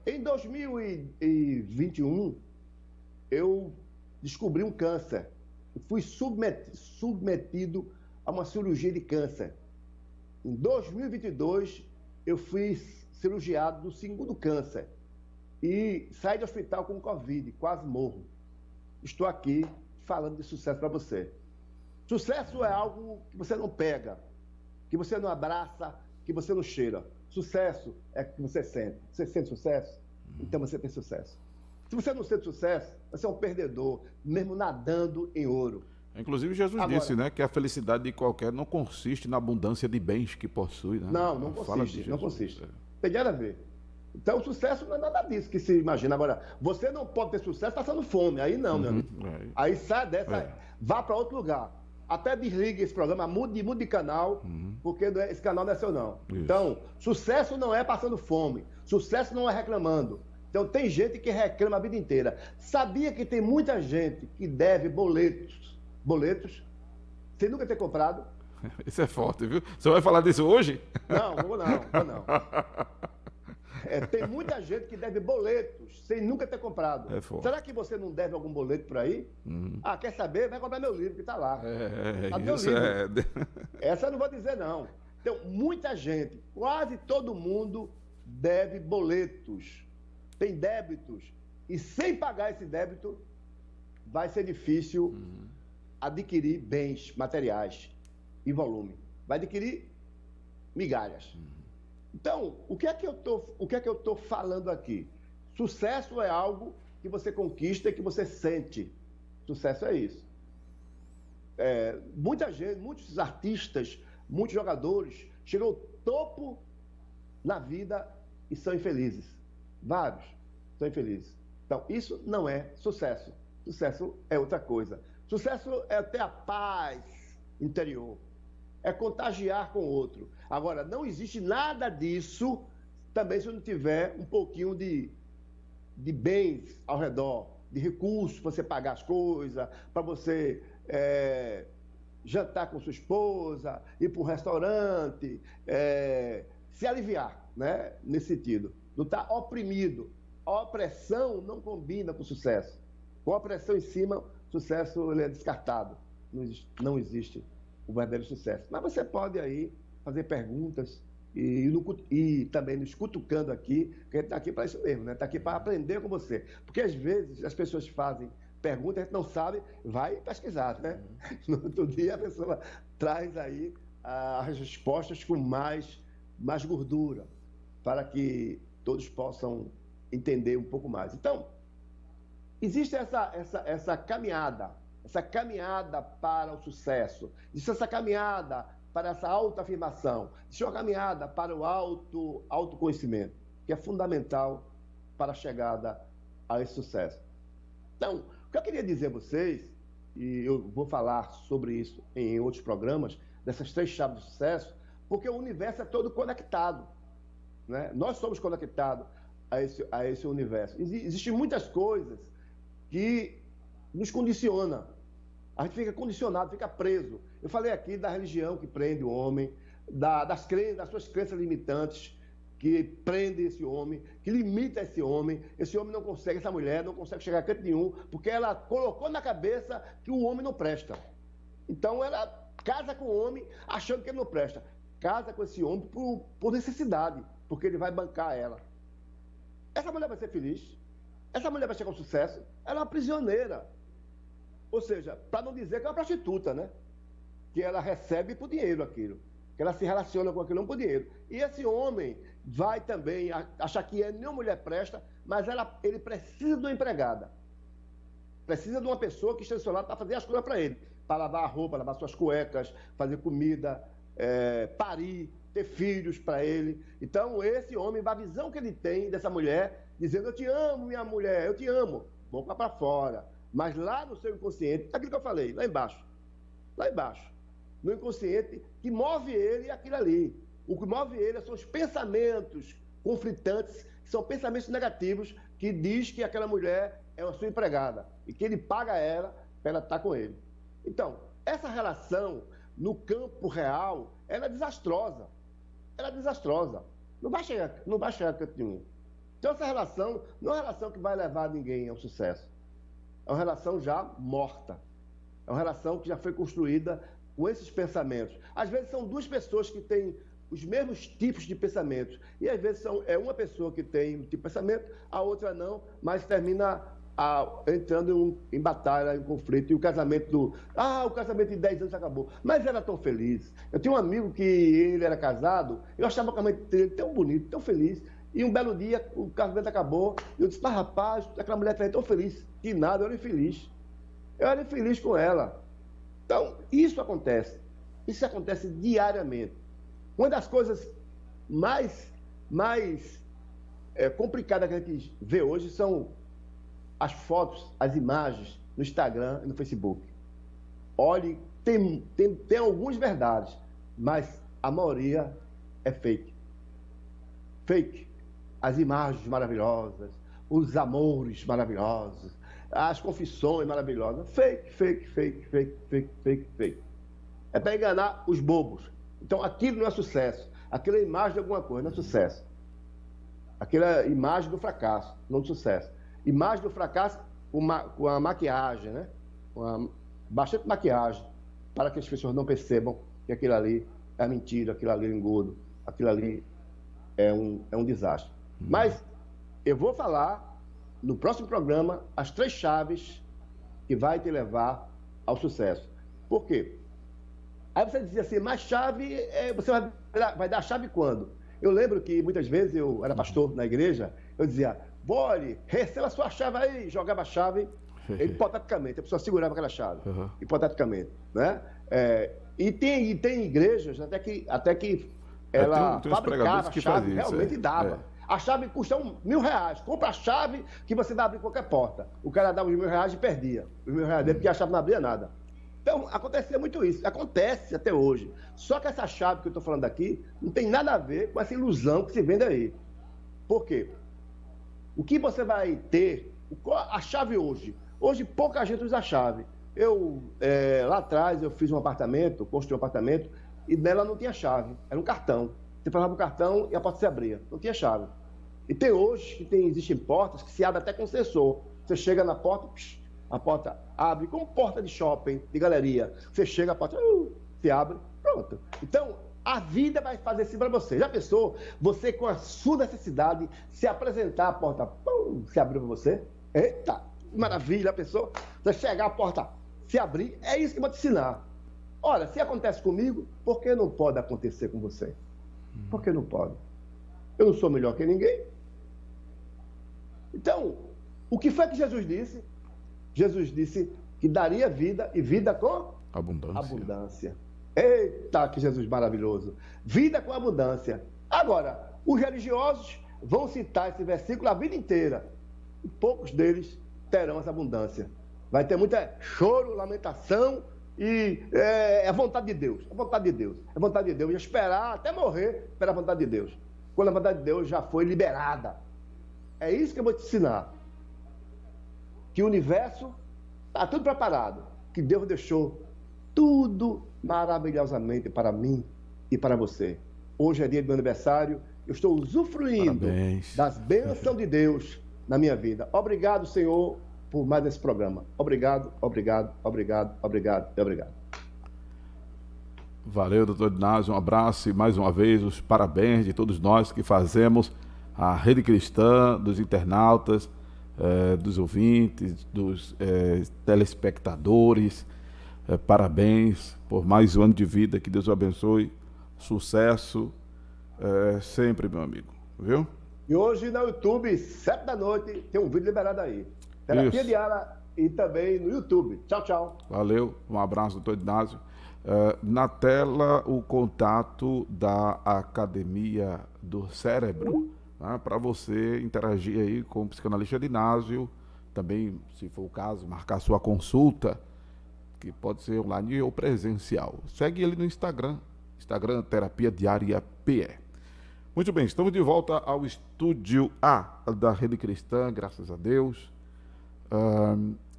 Em 2021, eu descobri um câncer. Eu fui submetido a uma cirurgia de câncer. Em 2022, eu fui cirurgiado do 2º câncer e saí do hospital com Covid, quase morro. Estou aqui falando de sucesso para você. Sucesso é algo que você não pega, que você não abraça, que você não cheira. Sucesso é que você sente. Você sente sucesso? Então você tem sucesso. Se você não sente sucesso, você é um perdedor, mesmo nadando em ouro. Inclusive, Jesus disse, né, que a felicidade de qualquer não consiste na abundância de bens que possui. Né? Não consiste. Tem nada a ver. Então, o sucesso não é nada disso que se imagina. Agora, você não pode ter sucesso passando fome. Aí não, meu amigo. Aí sai dessa, vá para outro lugar. Até desligue esse programa, mude de canal, porque esse canal não é seu, não. Isso. Então, sucesso não é passando fome. Sucesso não é reclamando. Então, tem gente que reclama a vida inteira. Sabia que tem muita gente que deve boletos, sem nunca ter comprado? Isso é forte, viu? Você vai falar disso hoje? Não, vou não. Tem muita gente que deve boletos sem nunca ter comprado. Será que você não deve algum boleto por aí? Quer saber? Vai comprar meu livro, que está lá. Essa eu não vou dizer, não. Então, muita gente, quase todo mundo deve boletos. Tem débitos. E sem pagar esse débito, vai ser difícil adquirir bens materiais em volume. Vai adquirir migalhas. Então, o que é que eu tô falando aqui? Sucesso é algo que você conquista e que você sente. Sucesso é isso. Muita gente, muitos artistas, muitos jogadores chegam ao topo na vida e são infelizes. Vários são infelizes. Então, isso não é sucesso. Sucesso é outra coisa. Sucesso é ter a paz interior. É contagiar com o outro. Agora, não existe nada disso também se não tiver um pouquinho de bens ao redor, de recursos para você pagar as coisas, para você jantar com sua esposa, ir para um restaurante, se aliviar, né? Nesse sentido. Não estar oprimido. A opressão não combina com sucesso. Com a pressão em cima, o sucesso ele é descartado. Não existe o verdadeiro sucesso. Mas você pode aí fazer perguntas e também nos cutucando aqui, que a gente está aqui para isso mesmo, né? Está aqui para aprender com você. Porque às vezes as pessoas fazem perguntas, a gente não sabe, vai pesquisar, né? No outro dia a pessoa traz aí as respostas com mais gordura, para que todos possam entender um pouco mais. Então, existe essa caminhada para o sucesso, existe essa caminhada para essa autoafirmação, existe uma caminhada para o autoconhecimento, que é fundamental para a chegada a esse sucesso. Então, o que eu queria dizer a vocês, e eu vou falar sobre isso em outros programas, dessas 3 chaves do sucesso, porque o universo é todo conectado, né? Nós somos conectados a esse universo. Existem muitas coisas que nos condicionam. A gente fica condicionado, fica preso. Eu falei aqui da religião que prende o homem, das suas crenças limitantes que prende esse homem, que limita esse homem. Esse homem não consegue, essa mulher não consegue chegar a canto nenhum, porque ela colocou na cabeça que o homem não presta. Então ela casa com o homem achando que ele não presta. Casa com esse homem por necessidade, porque ele vai bancar ela. Essa mulher vai ser feliz, essa mulher vai chegar ao sucesso, ela é uma prisioneira. Ou seja, para não dizer que é uma prostituta, né? Que ela recebe por dinheiro aquilo, que ela se relaciona com aquilo não por dinheiro. E esse homem vai também achar que nenhuma mulher presta, mas ele precisa de uma empregada. Precisa de uma pessoa que esteja do seu lado para fazer as coisas para ele. Para lavar a roupa, lavar suas cuecas, fazer comida, parir, ter filhos para ele. Então, esse homem, a visão que ele tem dessa mulher, dizendo: eu te amo, minha mulher, eu te amo. Boca para fora. Mas lá no seu inconsciente, aquilo que eu falei, lá embaixo, no inconsciente, que move ele é aquilo ali. O que move ele são os pensamentos conflitantes, que são pensamentos negativos, que diz que aquela mulher é uma sua empregada e que ele paga ela para ela estar com ele. Então, essa relação no campo real, ela é desastrosa. Ela é desastrosa. Não vai chegar a canto nenhum. Então, essa relação não é uma relação que vai levar ninguém ao sucesso. É uma relação já morta. É uma relação que já foi construída com esses pensamentos. Às vezes são 2 pessoas que têm os mesmos tipos de pensamentos. E às vezes é uma pessoa que tem um tipo de pensamento, a outra não, mas termina entrando em batalha, em conflito. E o casamento o casamento de 10 anos acabou. Mas era tão feliz. Eu tinha um amigo que ele era casado, eu achava o casamento dele tão bonito, tão feliz. E um belo dia, o casamento acabou. Eu disse: mas rapaz, aquela mulher está tão feliz. Que nada, eu era infeliz. Eu era infeliz com ela. Então, isso acontece. Isso acontece diariamente. Uma das coisas mais complicadas que a gente vê hoje são as fotos, as imagens no Instagram e no Facebook. Olhe, tem algumas verdades, mas a maioria é fake. Fake. As imagens maravilhosas, os amores maravilhosos, as confissões maravilhosas. Fake. É para enganar os bobos. Então, aquilo não é sucesso. Aquilo é imagem de alguma coisa, não é sucesso. Aquilo é imagem do fracasso, não do sucesso. Imagem do fracasso com a maquiagem, né? Com bastante maquiagem, para que as pessoas não percebam que aquilo ali é mentira, aquilo ali é engodo, aquilo ali é um desastre. Mas eu vou falar no próximo programa as 3 chaves que vai te levar ao sucesso. Por quê? Aí você dizia assim: mas chave, você vai dar a chave quando? Eu lembro que muitas vezes eu era pastor na igreja, eu dizia: Bole, receba a sua chave aí, jogava a chave, hipoteticamente, a pessoa segurava aquela chave, hipoteticamente, né? E tem igrejas até que ela fabricava a chave, realmente dava. A chave custa R$1.000. Compra a chave que você vai abrir qualquer porta. O cara dava os R$1.000 e perdia os R$1.000 dele, porque a chave não abria nada. Então, acontecia muito isso. Acontece até hoje. Só que essa chave que eu estou falando aqui não tem nada a ver com essa ilusão que se vende aí. Por quê? O que você vai ter... A chave hoje. Hoje, pouca gente usa a chave. Lá atrás, eu fiz um apartamento, construí um apartamento, e nela não tinha chave. Era um cartão. Você passava o cartão e a porta se abria. Não tinha chave. E tem hoje, existem portas que se abrem até com sensor. Você chega na porta, a porta abre, como porta de shopping, de galeria. Você chega, a porta se abre, pronto. Então, a vida vai fazer assim para você. Já pensou? Você, com a sua necessidade, se apresentar, a porta se abriu para você? Eita, maravilha, já pensou? Você chegar, a porta se abrir, é isso que eu vou te ensinar. Olha, se acontece comigo, por que não pode acontecer com você? Por que não pode? Eu não sou melhor que ninguém. Então, o que foi que Jesus disse? Jesus disse que daria vida e vida com abundância. Eita, que Jesus maravilhoso. Vida com abundância. Agora, os religiosos vão citar esse versículo a vida inteira. E poucos deles terão essa abundância. Vai ter muita choro, lamentação e é a vontade de Deus. É a vontade de Deus. É a vontade de Deus. Esperar até morrer pela vontade de Deus. Quando a vontade de Deus já foi liberada. É isso que eu vou te ensinar. Que o universo está tudo preparado. Que Deus deixou tudo maravilhosamente para mim e para você. Hoje é dia do meu aniversário. Eu estou usufruindo das bênçãos de Deus na minha vida. Obrigado, Senhor, por mais esse programa. Obrigado, obrigado, obrigado, obrigado e obrigado. Valeu, doutor Inácio. Um abraço e mais uma vez os parabéns de todos nós que fazemos a Rede Cristã, dos internautas, dos ouvintes, dos telespectadores. Parabéns por mais um ano de vida, que Deus o abençoe, sucesso sempre, meu amigo, viu? E hoje no YouTube, 7 da noite, tem um vídeo liberado aí. Terapia Diária e também no YouTube. Tchau, tchau. Valeu, um abraço, doutor Inácio. Na tela, o contato da Academia do Cérebro, né, para você interagir aí com o psicanalista Inácio, também, se for o caso, marcar sua consulta, que pode ser online ou presencial. Segue ele no Instagram Terapia Diária PE. Muito bem, estamos de volta ao estúdio A da Rede Cristã, graças a Deus.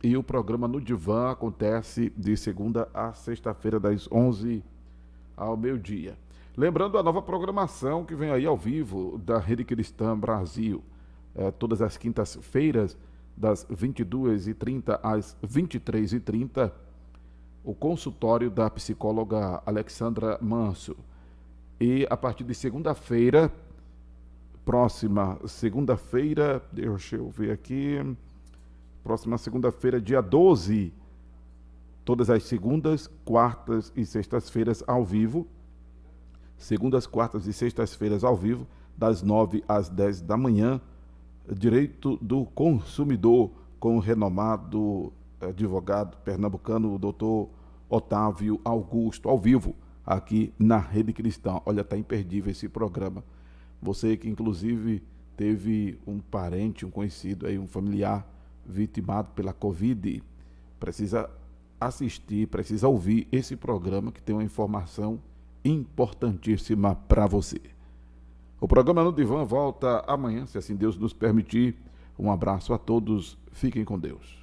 E o programa No Divã acontece de segunda a sexta-feira, das 11 ao meio-dia. Lembrando a nova programação que vem aí ao vivo da Rede Cristã Brasil, todas as quintas-feiras, das 22h30 às 23h30, o consultório da psicóloga Alexandra Manso. E a partir de segunda-feira, próxima segunda-feira, deixa eu ver aqui, próxima segunda-feira, dia 12, todas as segundas, quartas e sextas-feiras ao vivo, segundas, quartas e sextas-feiras ao vivo, das 9 às 10 da manhã, Direito do Consumidor, com o renomado advogado pernambucano, o doutor Otávio Augusto, ao vivo, aqui na Rede Cristã. Olha, está imperdível esse programa. Você que inclusive teve um parente, um conhecido, aí, um familiar vitimado pela Covid, precisa assistir, precisa ouvir esse programa que tem uma informação importantíssima para você. O programa No Divã volta amanhã, se assim Deus nos permitir. Um abraço a todos, fiquem com Deus.